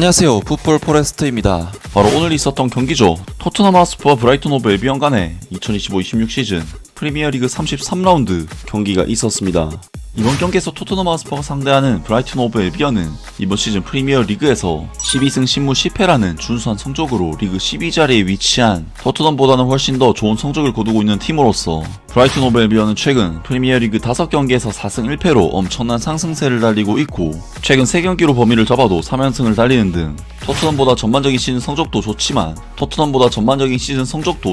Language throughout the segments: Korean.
안녕하세요, 풋볼 포레스트입니다. 바로 오늘 있었던 경기죠. 토트넘 하스퍼와 브라이턴 호브 앨비언 간의 2025-26 시즌 프리미어리그 33라운드 경기가 있었습니다. 이번 경기에서 토트넘 하스퍼가 상대하는 브라이턴 호브 앨비언은 이번 시즌 프리미어리그에서 12승 10무 10패라는 준수한 성적으로 리그 12자리에 위치한 토트넘보다는 훨씬 더 좋은 성적을 거두고 있는 팀으로서 브라이턴 호브 앨비언은 최근 프리미어리그 5경기에서 4승 1패로 엄청난 상승세를 달리고 있고, 최근 3경기로 범위를 잡아도 3연승을 달리는 등 토트넘보다 전반적인 시즌 성적도 좋지만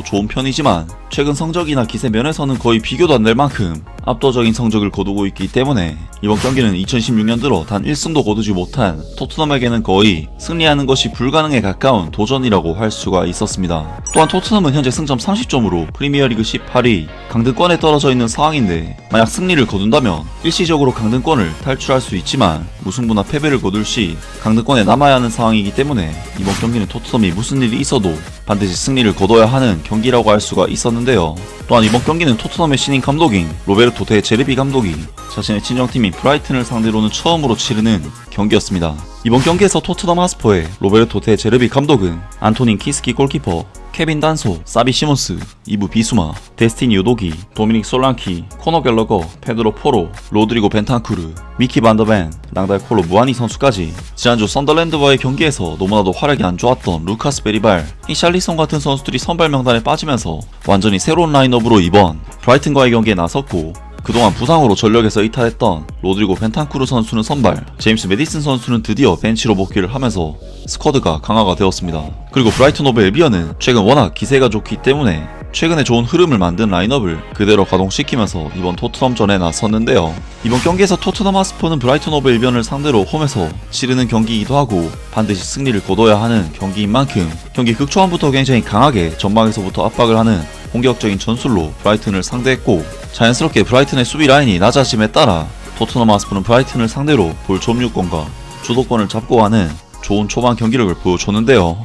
좋은 편이지만 최근 성적이나 기세 면에서는 거의 비교도 안 될 만큼 압도적인 성적을 거두고 있기 때문에 이번 경기는 2016년 들어 단 1승도 거두지 못한 토트넘에게는 거의 승리하는 것이 불가능에 가까운 도전이라고 할 수가 있었습니다. 또한 토트넘은 현재 승점 30점으로 프리미어리그 18위 강등권에 떨어져 있는 상황인데, 만약 승리를 거둔다면 일시적으로 강등권을 탈출할 수 있지만 무승부나 패배를 거둘 시 강등권에 남아야 하는 상황이기 때문에 이번 경기는 토트넘이 무슨 일이 있어도 반드시 승리를 거둬야 하는 경기라고 할 수가 있었는데요. 또한 이번 경기는 토트넘의 신인 감독인 로베르토 데 제르비 감독이 자신의 친정팀인 브라이튼을 상대로는 처음으로 치르는 경기였습니다. 이번 경기에서 토트넘 하스퍼의 로베르토 데 제르비 감독은 안토닌 키스키 골키퍼, 케빈 단소, 사비 시몬스, 이브 비수마, 데스티니 요도기, 도미닉 솔랑키, 코너 갤러거, 페드로 포로, 로드리고 벤탄쿠르, 미키 반더벤, 낭달 콜로 무아니 선수까지 지난주 썬더랜드와의 경기에서 너무나도 활약이 안 좋았던 루카스 베리발, 히샬리송 같은 선수들이 선발 명단에 빠지면서 완전히 새로운 라인업으로 이번 브라이튼과의 경기에 나섰고, 그동안 부상으로 전력에서 이탈했던 로드리고 벤탄쿠르 선수는 선발, 제임스 메디슨 선수는 드디어 벤치로 복귀를 하면서 스쿼드가 강화가 되었습니다. 그리고 브라이턴 호브 앨비언은 최근 워낙 기세가 좋기 때문에 최근에 좋은 흐름을 만든 라인업을 그대로 가동시키면서 이번 토트넘전에 나섰는데요. 이번 경기에서 토트넘 하스퍼는 브라이턴 호브 앨비언을 상대로 홈에서 치르는 경기이기도 하고 반드시 승리를 거둬야 하는 경기인 만큼 경기 극초반부터 굉장히 강하게 전방에서부터 압박을 하는 공격적인 전술로 브라이튼을 상대했고, 자연스럽게 브라이튼의 수비 라인이 낮아짐에 따라 토트넘 하스퍼는 브라이튼을 상대로 볼 점유권과 주도권을 잡고 가는 좋은 초반 경기력을 보여줬는데요.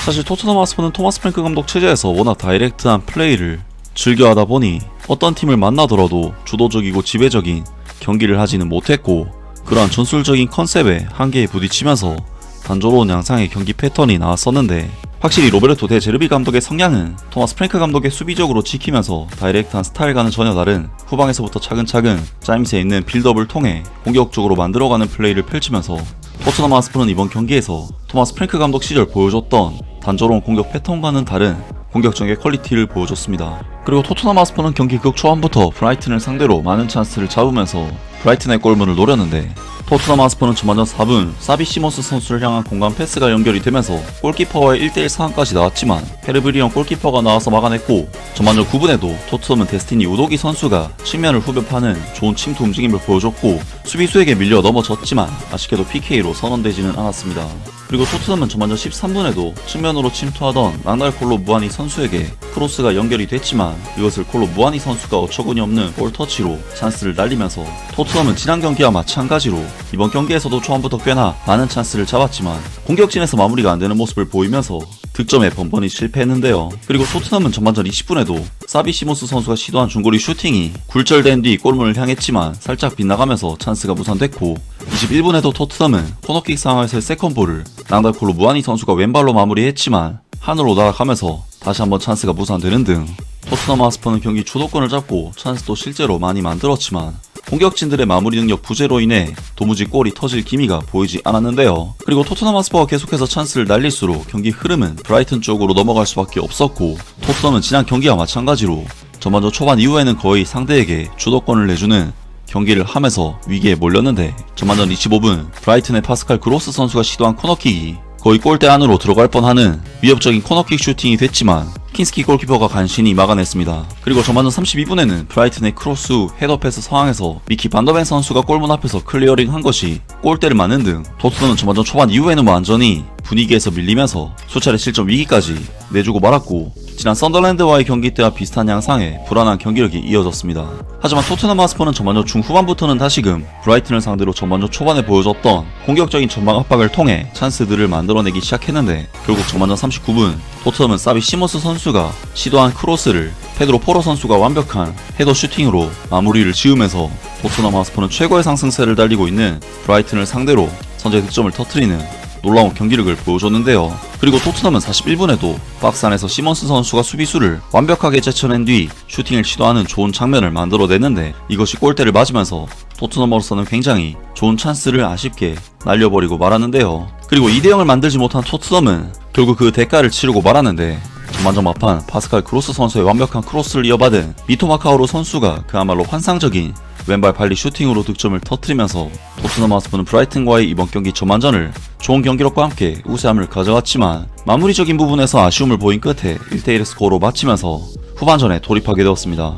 사실 토트넘 하스퍼는 토마스 프랭크 감독 체제에서 워낙 다이렉트한 플레이를 즐겨하다 보니 어떤 팀을 만나더라도 주도적이고 지배적인 경기를 하지는 못했고, 그러한 전술적인 컨셉에 한계에 부딪히면서 단조로운 양상의 경기 패턴이 나왔었는데, 확실히 로베르토 데 제르비 감독의 성향은 토마스 프랭크 감독의 수비적으로 지키면서 다이렉트한 스타일과는 전혀 다른 후방에서부터 차근차근 짜임새 있는 빌드업을 통해 공격적으로 만들어가는 플레이를 펼치면서 토트넘 하스퍼는 이번 경기에서 토마스 프랭크 감독 시절 보여줬던 단조로운 공격 패턴과는 다른 공격적인 퀄리티를 보여줬습니다. 그리고 토트넘 하스퍼는 경기 극초반부터 브라이튼을 상대로 많은 찬스를 잡으면서 브라이튼의 골문을 노렸는데, 토트넘 하스퍼는 전반전 4분 사비 시몬스 선수를 향한 공간 패스가 연결이 되면서 골키퍼와의 1대1 상황까지 나왔지만 페르브리언 골키퍼가 나와서 막아냈고, 전반전 9분에도 토트넘은 데스티니 우도기 선수가 측면을 후벼파는 좋은 침투 움직임을 보여줬고, 수비수에게 밀려 넘어졌지만 아쉽게도 PK로 선언되지는 않았습니다. 그리고 토트넘은 전반전 13분에도 측면으로 침투하던 낭달 콜로 무아니 선수에게 크로스가 연결이 됐지만 이것을 콜로 무아니 선수가 어처구니 없는 볼터치로 찬스를 날리면서 토트넘은 지난 경기와 마찬가지로 이번 경기에서도 초반부터 꽤나 많은 찬스를 잡았지만 공격진에서 마무리가 안되는 모습을 보이면서 득점에 번번이 실패했는데요. 그리고 토트넘은 전반전 20분에도 사비 시몬스 선수가 시도한 중거리 슈팅이 굴절된 뒤 골문을 향했지만 살짝 빗나가면서 찬스가 무산됐고, 21분에도 토트넘은 코너킥 상황에서의 세컨볼을 낭달콜로 무아니 선수가 왼발로 마무리했지만 하늘로 날아가면서 다시 한번 찬스가 무산되는 등 토트넘 하스퍼는 경기 주도권을 잡고 찬스도 실제로 많이 만들었지만 공격진들의 마무리 능력 부재로 인해 도무지 골이 터질 기미가 보이지 않았는데요. 그리고 토트넘 하스퍼가 계속해서 찬스를 날릴수록 경기 흐름은 브라이튼 쪽으로 넘어갈 수밖에 없었고, 토트넘은 지난 경기와 마찬가지로 전반전 초반 이후에는 거의 상대에게 주도권을 내주는 경기를 하면서 위기에 몰렸는데, 전반전 25분 브라이튼의 파스칼 그로스 선수가 시도한 코너킥이 거의 골대 안으로 들어갈 뻔하는 위협적인 코너킥 슈팅이 됐지만 킨스키 골키퍼가 간신히 막아냈습니다. 그리고 전반전 32분에는 브라이튼의 크로스 후 헤더 패스 상황에서 미키 반더벤 선수가 골문 앞에서 클리어링 한 것이 골대를 맞는 등 토트넘은 전반전 초반 이후에는 완전히 분위기에서 밀리면서 수차례 실점 위기까지 내주고 말았고, 지난 썬더랜드와의 경기 때와 비슷한 양상의 불안한 경기력이 이어졌습니다. 하지만 토트넘 하스퍼는 전반전 중후반부터는 다시금 브라이튼을 상대로 전반전 초반에 보여줬던 공격적인 전방 압박을 통해 찬스들을 만들어내기 시작했는데, 결국 전반전 39분 토트넘은 사비 시몬스 선수가 시도한 크로스를 페드로 포로 선수가 완벽한 헤더 슈팅으로 마무리를 지으면서 토트넘 하스퍼는 최고의 상승세를 달리고 있는 브라이튼을 상대로 선제 득점을 터뜨리는 놀라운 경기력을 보여줬는데요. 그리고 토트넘은 41분에도 박스 안에서 시몬스 선수가 수비수를 완벽하게 제쳐낸 뒤 슈팅을 시도하는 좋은 장면을 만들어냈는데 이것이 골대를 맞으면서 토트넘으로서는 굉장히 좋은 찬스를 아쉽게 날려버리고 말았는데요. 그리고 2대0을 만들지 못한 토트넘은 결국 그 대가를 치르고 말았는데 전반전막판 파스칼 그로스 선수의 완벽한 크로스를 이어받은 미토마카오로 선수가 그야말로 환상적인 왼발 발리 슈팅으로 득점을 터뜨리면서 토트넘 하스퍼는 브라이튼과의 이번 경기 전반전을 좋은 경기력과 함께 우세함을 가져갔지만 마무리적인 부분에서 아쉬움을 보인 끝에 1대1 스코어로 마치면서 후반전에 돌입하게 되었습니다.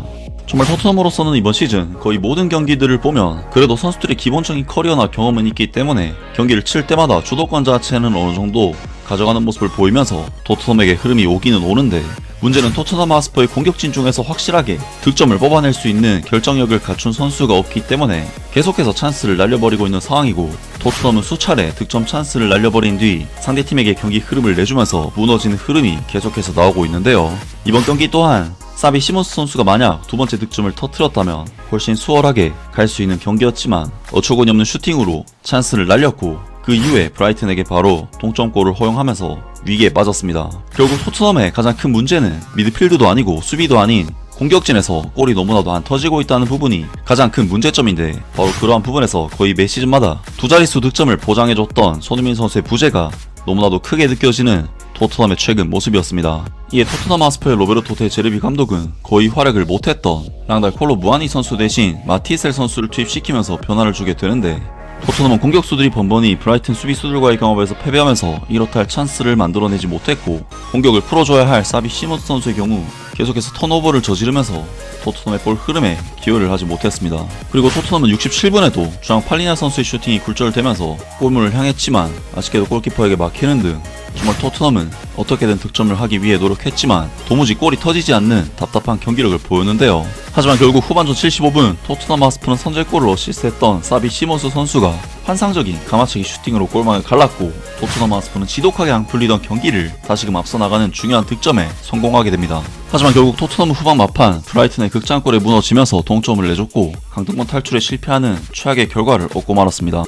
정말 토트넘으로서는 이번 시즌 거의 모든 경기들을 보면 그래도 선수들의 기본적인 커리어나 경험은 있기 때문에 경기를 칠 때마다 주도권 자체는 어느 정도 가져가는 모습을 보이면서 토트넘에게 흐름이 오기는 오는데 문제는 토트넘 하스퍼의 공격진 중에서 확실하게 득점을 뽑아낼 수 있는 결정력을 갖춘 선수가 없기 때문에 계속해서 찬스를 날려버리고 있는 상황이고 토트넘은 수차례 득점 찬스를 날려버린 뒤 상대팀에게 경기 흐름을 내주면서 무너지는 흐름이 계속해서 나오고 있는데요. 이번 경기 또한 사비 시몬스 선수가 만약 두 번째 득점을 터뜨렸다면 훨씬 수월하게 갈 수 있는 경기였지만 어처구니 없는 슈팅으로 찬스를 날렸고 그 이후에 브라이튼에게 바로 동점골을 허용하면서 위기에 빠졌습니다. 결국 토트넘의 가장 큰 문제는 미드필드도 아니고 수비도 아닌 공격진에서 골이 너무나도 안 터지고 있다는 부분이 가장 큰 문제점인데 바로 그러한 부분에서 거의 매 시즌마다 두 자릿수 득점을 보장해줬던 손흥민 선수의 부재가 너무나도 크게 느껴지는 토트넘의 최근 모습이었습니다. 이에 토트넘 하스퍼의 로베르토 데 제르비 감독은 거의 활약을 못했던 랑달 콜로 무아니 선수 대신 마티셀 선수를 투입시키면서 변화를 주게 되는데 토트넘은 공격수들이 번번이 브라이튼 수비수들과의 경합에서 패배하면서 이렇다 할 찬스를 만들어내지 못했고 공격을 풀어줘야 할 사비 시몬스 선수의 경우 계속해서 턴오버를 저지르면서 토트넘의 볼 흐름에 기여를 하지 못했습니다. 그리고 토트넘은 67분에도 중앙 팔리냐 선수의 슈팅이 굴절되면서 골문을 향했지만 아쉽게도 골키퍼에게 막히는 등 정말 토트넘은 어떻게든 득점을 하기 위해 노력했지만 도무지 골이 터지지 않는 답답한 경기력을 보였는데요. 하지만 결국 후반전 75분 토트넘 하스퍼는 선제골을 어시스트했던 사비 시몬스 선수가 환상적인 가마차기 슈팅으로 골망을 갈랐고 토트넘 하스퍼는 지독하게 안 풀리던 경기를 다시금 앞서 나가는 중요한 득점에 성공하게 됩니다. 하지만 결국 토트넘은 후반 막판 브라이튼의 극장골에 무너지면서 동점을 내줬고 강등권 탈출에 실패하는 최악의 결과를 얻고 말았습니다.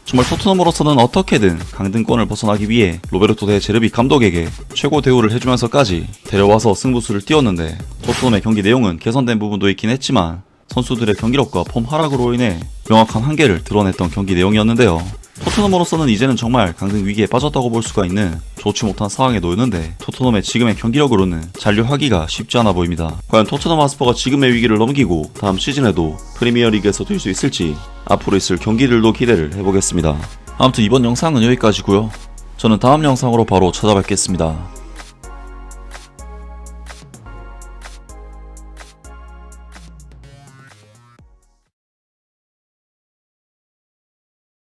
정말 토트넘으로서는 어떻게든 강등권을 벗어나기 위해 로베르토 데 제르비 감독에게 최고 대우를 해주면서까지 데려와서 승부수를 띄웠는데 토트넘의 경기 내용은 개선된 부분도 있긴 했지만 선수들의 경기력과 폼 하락으로 인해 명확한 한계를 드러냈던 경기 내용이었는데요. 토트넘으로서는 이제는 정말 강등 위기에 빠졌다고 볼 수가 있는 좋지 못한 상황에 놓였는데 토트넘의 지금의 경기력으로는 잔류하기가 쉽지 않아 보입니다. 과연 토트넘 하스퍼가 지금의 위기를 넘기고 다음 시즌에도 프리미어리그에서 뛸 수 있을지 앞으로 있을 경기들도 기대를 해보겠습니다. 아무튼 이번 영상은 여기까지고요. 저는 다음 영상으로 바로 찾아뵙겠습니다.